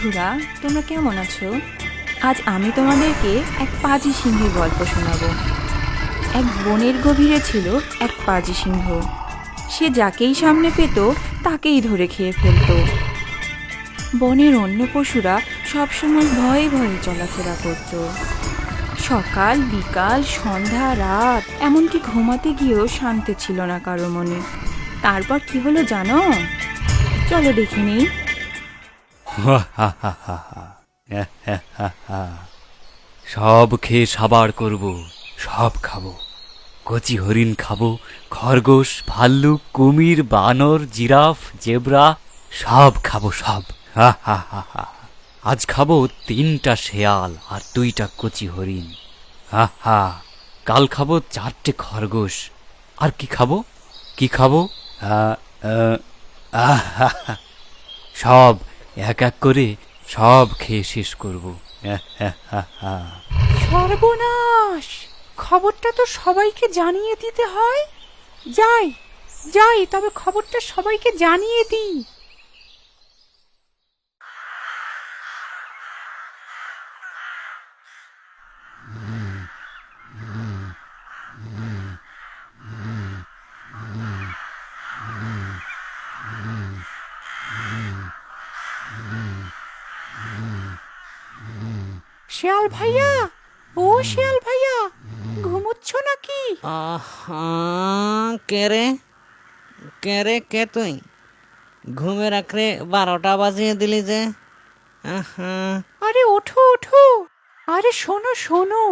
বন্ধুরা, তোমরা কেমন আছো? আজ আমি তোমাদেরকে এক পাজি সিংহের গল্প শোনাবো। এক বনের গভীরে ছিল এক পাজি সিংহ। সে যাকেই সামনে পেত তাকেই ধরে খেয়ে ফেলতো। বনের অন্য পশুরা সবসময় ভয়ে ভয়ে চলাফেরা করত। সকাল বিকাল সন্ধ্যা রাত এমনকি ঘুমাতে গিয়েও শান্তি ছিল না কারো মনে। তারপর কি হলো জানো? চলো দেখে নিই। সব খেয়ে সাবার করব, সব খাবো। কচি হরিণ খাবো, খরগোশ, ভাল্লুক, কুমির, বানর, জিরাফ, জেব্রা, সব খাবো সব। আজ খাবো 3টা শেয়াল আর 2টা কচি হরিণ। কাল খাবো 4টে খরগোশ। আর কি খাবো? কি খাবো? আহ, আহ, আহ, সব এক এক করে সব খেয়ে শেষ করব। সর্বনাশ! খবরটা তো সবাইকে জানিয়ে দিতে হয়। যাই যাই, তবে খবরটা সবাইকে জানিয়ে দিই। শিয়াল ভাইয়া, ও শিয়াল ভাইয়া, ঘুমোচ্ছ নাকি? কে রে? কে রে, কে তুই? ঘুমে রাখলে 12টা বাজিয়ে দিলি যে। আহা, আরে ওঠো ওঠো। আরে শোনো শোনো,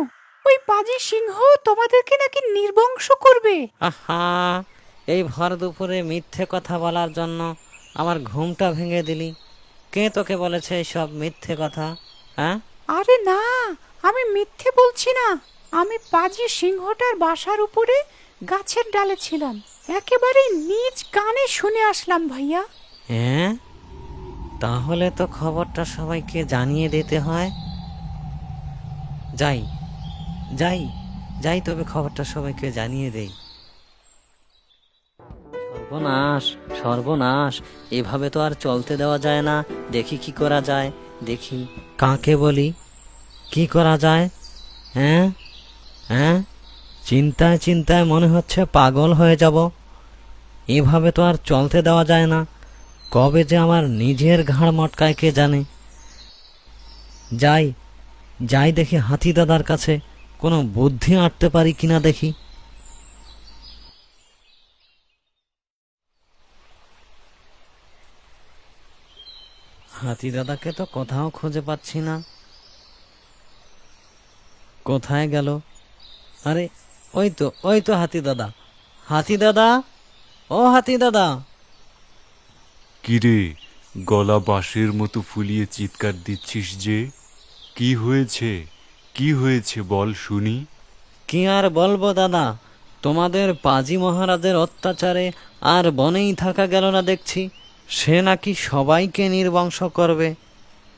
ওই পাজি সিংহ তোমাদেরকে নাকি নির্বংশ করবে। আহা, এই ভর দুপুরে মিথ্যে কথা বলার জন্য আমার ঘুমটা ভেঙে দিলি। কে তোকে বলেছে সব মিথ্যে কথা? হ্যাঁ? আরে না, আমি মিথ্যে বলছি না। আমি পাজি সিংহটার বাসার উপরে গাছের ডালে ছিলাম, একেবারে নিজ কানে শুনে আসলাম ভাইয়া। হ্যাঁ, তাহলে তো খবরটা সবাইকে জানিয়ে দিতে হয়। যাই যাই যাই, তবে খবরটা সবাইকে জানিয়ে দেই। সর্বনাশ, সর্বনাশ! এভাবে তো আর চলতে দেওয়া যায় না। দেখি কি করা যায়, দেখি কাকে বলি, কি করা যায়। হ্যাঁ হ্যাঁ, চিন্তায় চিন্তায় মনে হচ্ছে পাগল হয়ে যাব। এভাবে তো আর চলতে দেওয়া যায় না। কবে যে আমার নিজের ঘাড় মটকায় কে জানে। যাই যাই, দেখি হাতি দাদার কাছে কোনো বুদ্ধি আঁটতে পারি কিনা দেখি। হাতি দাদাকে তো কোথাও খুঁজে পাচ্ছি না। কোথায় গেল? আরে, ওই তো হাতি দাদা। হাতি দাদা, ও হাতি দাদা! কিরে, গলা বাঁশের মতো ফুলিয়ে চিৎকার দিচ্ছিস যে? কি হয়েছে? কি হয়েছে বল শুনি। কি আর বলবো দাদা, তোমাদের পাজি মহারাজের অত্যাচারে আর বনেই থাকা গেল না দেখছি। সে নাকি সবাইকে নির্বংশ করবে।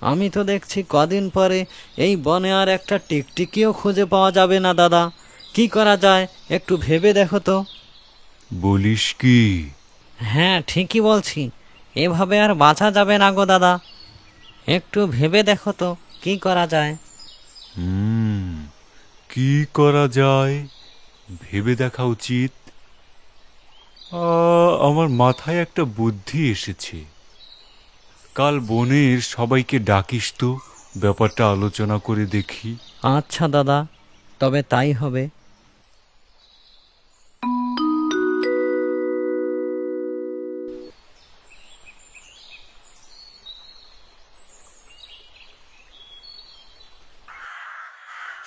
আমি তো দেখছি কদিন পরে এই বনে আর একটা টিকটিকিও খুঁজে পাওয়া যাবে না দাদা। কি করা যায় একটু ভেবে দেখো তো। বলিস কি? হ্যাঁ, ঠিকই বলছি। এভাবে আর বাঁচা যাবে না গো দাদা। একটু ভেবে দেখো তো কি করা যায়। কি করা যায়? ভেবে দেখা উচিত। আমার মাথায় একটা বুদ্ধি এসেছে। কাল বনের সবাইকে ডাকিস তো, ব্যাপারটা আলোচনা করে দেখি। আচ্ছা দাদা, তবে তাই হবে।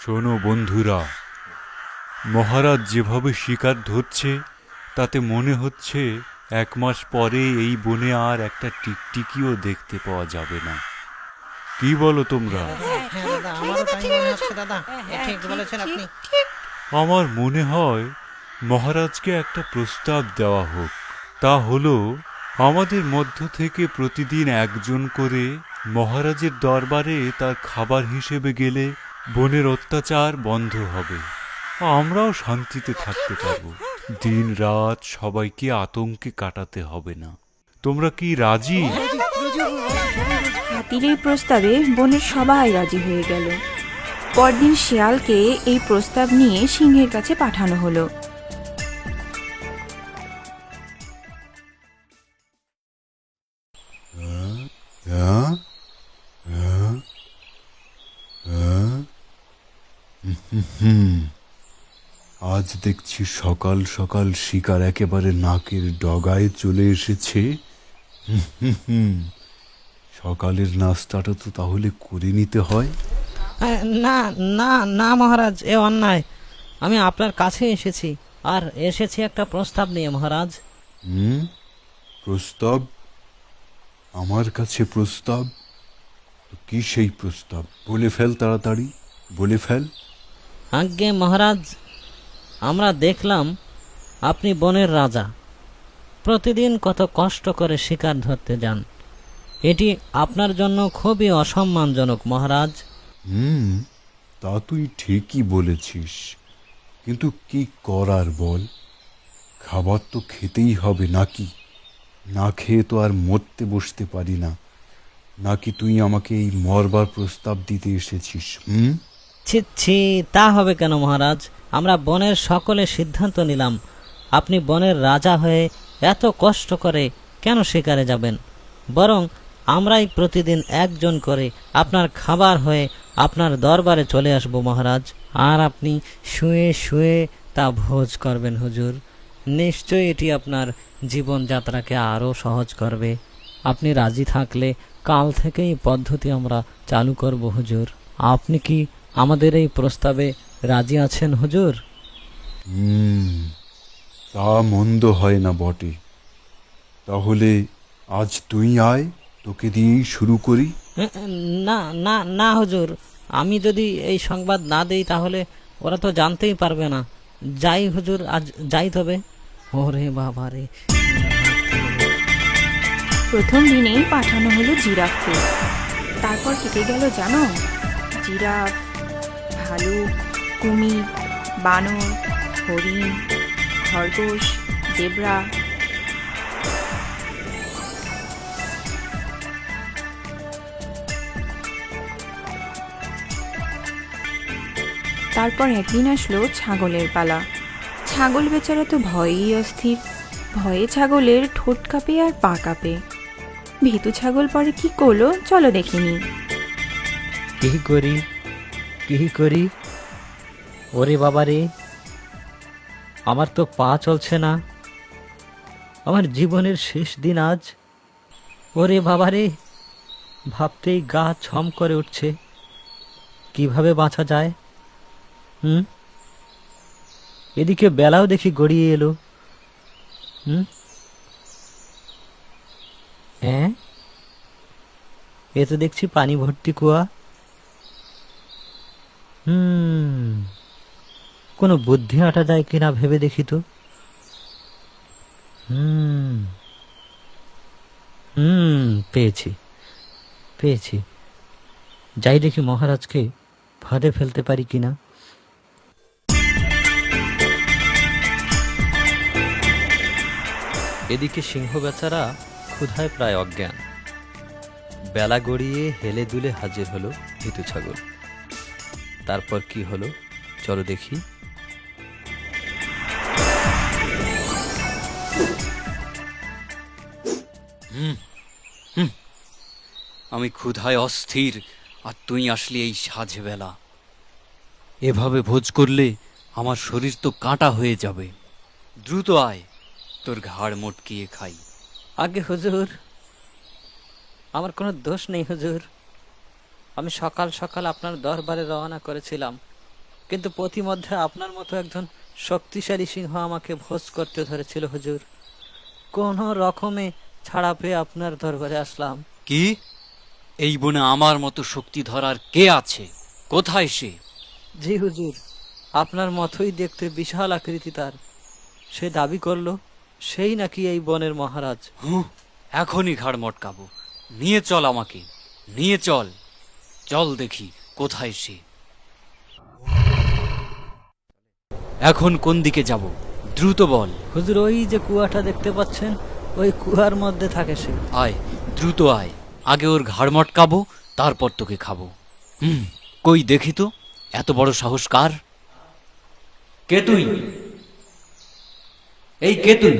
শোনো বন্ধুরা, মহারাজ যেভাবে শিকার ধরছে তাতে মনে হচ্ছে 1 মাস পরে এই বনে আর একটা টিকটিকিও দেখতে পাওয়া যাবে না। কি বলো তোমরা? আমার মনে হয় মহারাজকে একটা প্রস্তাব দেওয়া হোক। তা হলো, আমাদের মধ্য থেকে প্রতিদিন একজন করে মহারাজের দরবারে তার খাবার হিসেবে গেলে বনের অত্যাচার বন্ধ হবে। আমরাও শান্তিতে থাকতে পারবো। দিন রাত সবাইকে আতঙ্কে কাটাতে হবে না। তোমরা কি রাজি? হাতির এই প্রস্তাবে বনের সবাই রাজি হয়ে গেল। পরদিন শিয়ালকে এই প্রস্তাব নিয়ে সিংহের কাছে পাঠানো হলো। হ্যাঁ? হ্যাঁ? হ্যাঁ? আজ দেখছি সকাল সকাল শিকার একেবারে নাকের ডগায় চলে এসেছে। সকালের নাস্তাটা তো তাহলে করে নিতে হয়। না না না মহারাজ, এ অন্যায়। আমি আপনার কাছে এসেছি, আর এসেছি একটা প্রস্তাব নিয়ে মহারাজ। প্রস্তাব? আমার কাছে প্রস্তাব? কি সেই প্রস্তাব? বলে ফেল তাড়াতাড়ি, বলে ফেল। আজ্ঞে মহারাজ, আমরা দেখলাম আপনি বনের রাজা, প্রতিদিন কত কষ্ট করে শিকার ধরতে যান। এটি আপনার জন্য খুবই অসম্মানজনক মহারাজ। তা তুই ঠিকই বলেছিস, কিন্তু কি করার বল? খাবার তো খেতেই হবে নাকি? না খেয়ে তো আর মরতে বসতে পারি না। নাকি তুই আমাকে এই মরবার প্রস্তাব দিতে এসেছিস? ছি ছি, তা হবে কেন মহারাজ? আমরা বনের সকলে সিদ্ধান্ত নিলাম, আপনি বনের রাজা হয়ে এত কষ্ট করে কেন শিকারে যাবেন? বরং আমরাই প্রতিদিন একজন করে আপনার খাবার হয়ে আপনার দরবারে চলে আসব মহারাজ, আর আপনি শুয়ে শুয়ে তা ভোজ করবেন হুজুর। নিশ্চয়ই এটি আপনার জীবনযাত্রাকে আরও সহজ করবে। আপনি রাজি থাকলে কাল থেকেই পদ্ধতি আমরা চালু করব হুজুর। আপনি কি আমাদের এই প্রস্তাবে রাজি আছেন হুজুর? তা মন্দ হয় না বটে। তাহলে আজ তুই আয়, তোকে দিয়েই শুরু করি। না না না হুজুর, আমি যদি এই সংবাদ না দেই তাহলে ওরা তো জানতেই পারবে না। যাই হুজুর, আজ যাই তবে। ওরে বাবা রে! প্রথম দিনেই পাঠানো হলো জিরাফকে। তারপর কেটে গেল জানো, জিরাফ, ভালুক, কুমির, বানর, হরিণ, খরগোশ, জেব্রা। তারপর একদিন আসলো ছাগলের পালা। ছাগল বেচারা তো ভয়েই অস্থির। ভয়ে ছাগলের ঠোঁট কাঁপে আর পা কাঁপে। ভীতু ছাগল পরে কি করলো চলো দেখিনি। কি করি, কি করি? ওরে বাবা রে, আমার তো পা চলছে না। আমার জীবনের শেষ দিন আজ। ওরে বাবা রে, ভাবতেই গা ছম করে উঠছে। কিভাবে বাঁচা যায়? এদিকে বেলাও দেখি গড়িয়ে এলো। হ্যাঁ, এ তো দেখছি পানি ভর্তি কুয়া। কোনো বুদ্ধি আটা যায় কিনা ভেবে দেখি তো। পেয়েছি পেয়েছি। যাই দেখি মহারাজকে ফাঁদে ফেলতে পারি কিনা। এদিকে সিংহ বেচারা ক্ষুধায় প্রায় অজ্ঞান। বেলা গড়িয়ে হেলে দুলে হাজির হলো ভীতু ছাগল। তারপর কি হলো চলো দেখি। আমি ক্ষুধায় অস্থির, আর তুই আসলি এই সাঁঝে বেলা। এভাবে ভোজ করলে আমার শরীর তো কাঁটা হয়ে যাবে। দ্রুত আয়, তোর ঘাড় মটকিয়ে খাই। আগে হুজুর, আমার কোনো দোষ নেই হুজুর। আমি সকাল সকাল আপনার দরবারে রওনা করেছিলাম, কিন্তু পথিমধ্যে আপনার মতো একজন শক্তিশালী সিংহ আমাকে ভোজ করতে ধরেছিল হুজুর। কোনো রকমে ছাড়া পেয়ে আপনার দরবারে আসলাম। কি? এই বনে আমার মতো শক্তি ধরার কে আছে? কোথায় সে? জি হুজুর, আপনার মতোই দেখতে বিশাল আকৃতি তার। সে দাবি করলো সেই নাকি এই বনের মহারাজ। এখনই ঘাড় মটকাবো। নিয়ে চল আমাকে, নিয়ে চল। চল দেখি কোথায় সে। এখন কোন দিকে যাব? দ্রুত বল। হুজুর, ওই যে কুয়াটা দেখতে পাচ্ছেন, ওই কুয়ার মধ্যে থাকে সে। আয়, দ্রুত আয়, আগে ওর ঘাড় মটকাবো, তারপর তোকে খাবো। কই দেখি তো, এত বড় সাহস কার? কে তুই? এই কে তুই?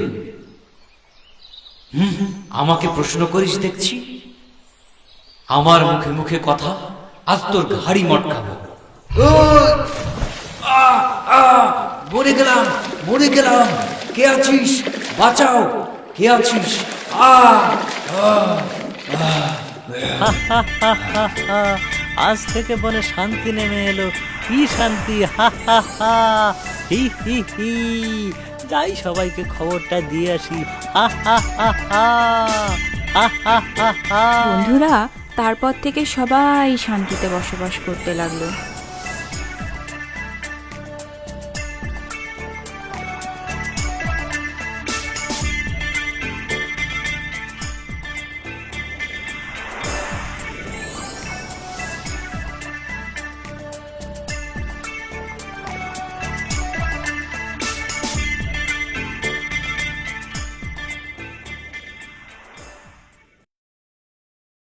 আমাকে প্রশ্ন করিস দেখছি। আমার মুখে মুখে কথা, আজ তোর ঘাড়ি মটকাবো। মরে গেলাম, মরে গেলাম। কে আছিস? বাঁচাও, কে আছিস? আজ থেকে বনে শান্তি নেমে এলো। কি শান্তি! হা হা হা, হি হি হি। যাই সবাইকে খবরটা দিয়ে আসি। হা হা হা হা, হা হা হা হা। বন্ধুরা, তারপর থেকে সবাই শান্তিতে বসবাস করতে লাগলো।